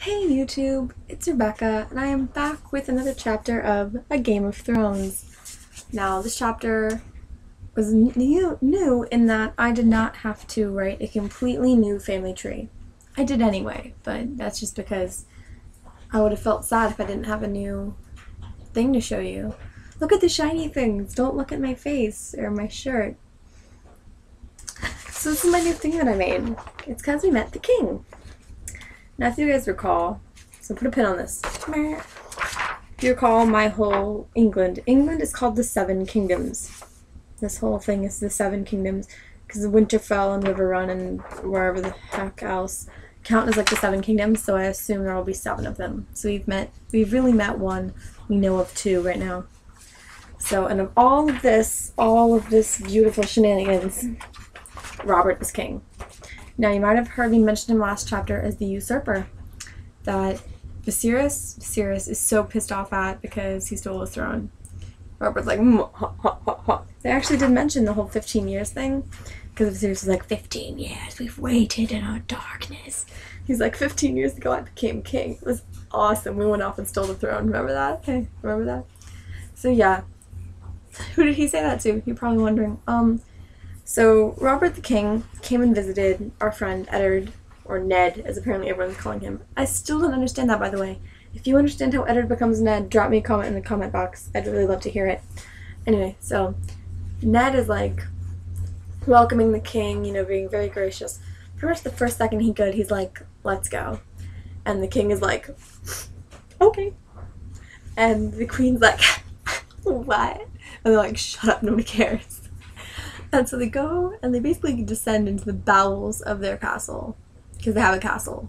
Hey YouTube, it's Rebecca, and I am back with another chapter of A Game of Thrones. Now, this chapter was new in that I did not have to write a completely new family tree. I did anyway, but that's just because I would have felt sad if I didn't have a new thing to show you. Look at the shiny things, don't look at my face or my shirt. So this is my new thing that I made. It's because we met the king. Now, if you guys recall, so put a pin on this. If you recall my whole England is called the Seven Kingdoms. This whole thing is the Seven Kingdoms because Winterfell and Riverrun and wherever the heck else count as like the Seven Kingdoms. So I assume there will be 7 of them. So we've really met one. We know of 2 right now. So, and of all of this beautiful shenanigans, Robert is king. Now, you might have heard me mention him last chapter as the usurper that Viserys is so pissed off at because he stole his throne. Robert's like, ha, ha, ha, ha. They actually did mention the whole 15 years thing because Viserys was like, 15 years, we've waited in our darkness. He's like, 15 years ago I became king. It was awesome. We went off and stole the throne. Remember that? Hey, remember that? So yeah. Who did he say that to? You're probably wondering. So Robert the King came and visited our friend Eddard, or Ned, as apparently everyone's calling him. I still don't understand that, by the way. If you understand how Eddard becomes Ned, drop me a comment in the comment box. I'd really love to hear it. Anyway, so Ned is like welcoming the king, being very gracious. Pretty much the first second he could, he's like, let's go. And the king is like, okay. And the queen's like, what? And they're like, shut up, nobody cares. And so they go and they basically descend into the bowels of their castle because they have a castle.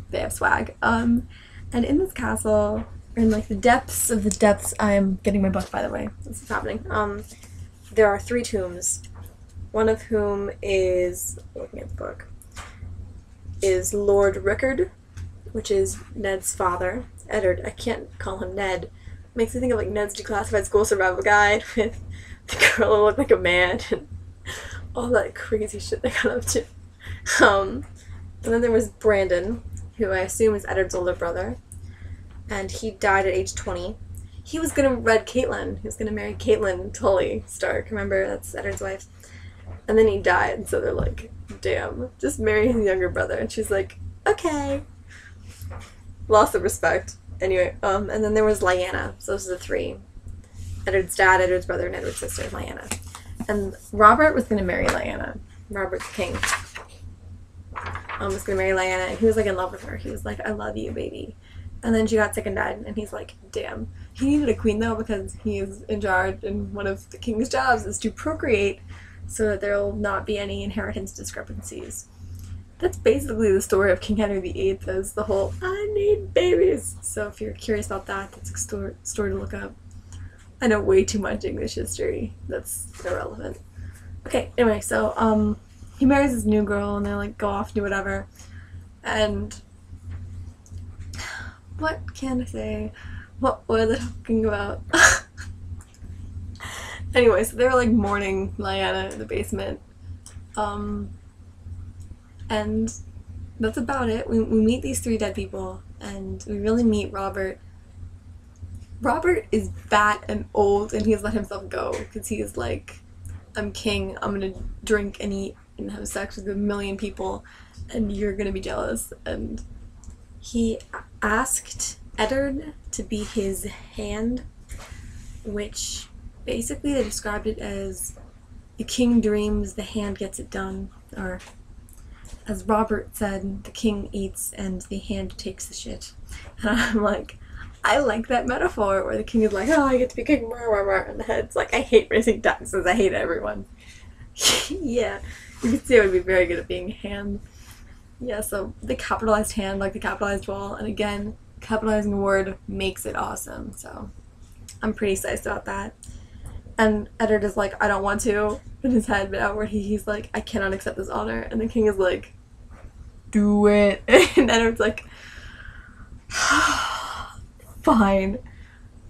They have swag. And in this castle, in like the depths of the depths, I am getting my book, by the way. This is happening. There are 3 tombs. One of whom is, looking at the book, is Lord Rickard, which is Ned's father. Eddard, I can't call him Ned. Makes me think of like Ned's Declassified School Survival Guide with the girl who looked like a man and all that crazy shit they got up to. And then there was Brandon, who I assume is Eddard's older brother, and he died at age 20. He was gonna wed Caitlyn. He was gonna marry Caitlyn Tully Stark. Remember, that's Eddard's wife. And then he died, and so they're like, damn, just marry his younger brother. And she's like, okay. Loss of respect. Anyway, and then there was Lyanna. So those are the 3. Eddard's dad, Eddard's brother, and Eddard's sister, Lyanna. And Robert was going to marry Lyanna. Robert the king. Was going to marry Lyanna, and he was like in love with her. He was like, I love you, baby. And then she got sick and died, and he's like, damn. He needed a queen, though, because he is in charge, and one of the king's jobs is to procreate so that there will not be any inheritance discrepancies. That's basically the story of King Henry VIII, is the whole, I need babies. So if you're curious about that, that's a story to look up. I know way too much English history. That's irrelevant. Okay, anyway, so, he marries this new girl, and they, like, go off and do whatever. And what can I say? What were they talking about? Anyway, so they were, like, mourning Lyanna in the basement. And that's about it. We meet these 3 dead people, and we really meet Robert. Robert is fat and old, and he has let himself go because he is like, I'm king, I'm gonna drink and eat and have sex with 1,000,000 people, and you're gonna be jealous. And he asked Eddard to be his hand, which basically they described it as the king dreams, the hand gets it done, or as Robert said, the king eats and the hand takes the shit. And I'm like, I like that metaphor where the king is like, oh, I get to be king, rah, rah, rah, and the head's like, I hate raising taxes, I hate everyone. Yeah, you can see I would be very good at being a hand. Yeah, so the capitalized hand, like the capitalized wall, and again, capitalizing a word makes it awesome, so I'm pretty psyched about that. And Eddard is like, I don't want to, in his head, but outwardly he's like, I cannot accept this honor, and the king is like, do it, and Eddard's like, fine.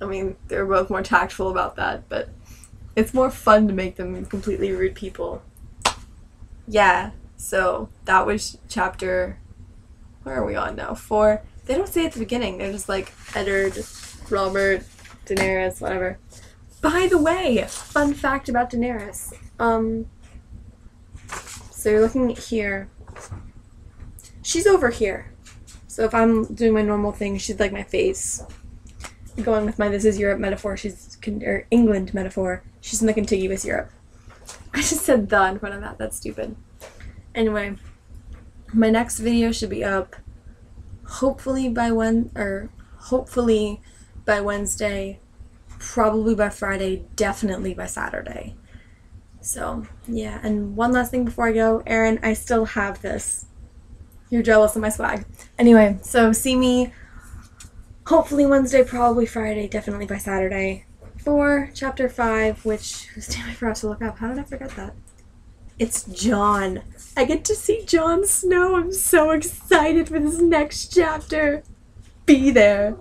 I mean, they were both more tactful about that, but it's more fun to make them completely rude people. Yeah, so that was chapter where are we on now? 4. They don't say at the beginning. They're just like Eddard, Robert, Daenerys, whatever. By the way, fun fact about Daenerys. So you're looking here. She's over here. So if I'm doing my normal thing, she's like my face. Going with my This Is Europe metaphor, or England metaphor, she's in the contiguous Europe. I just said the in front of that. That's stupid. Anyway, my next video should be up hopefully by Wednesday, probably by Friday, definitely by Saturday. So, yeah, and one last thing before I go, Erin, I still have this. You're jealous of my swag. Anyway, so see me hopefully Wednesday, probably Friday, definitely by Saturday for Chapter 5, whose name I forgot to look up. How did I forget that? It's Jon. I get to see Jon Snow. I'm so excited for this next chapter. Be there.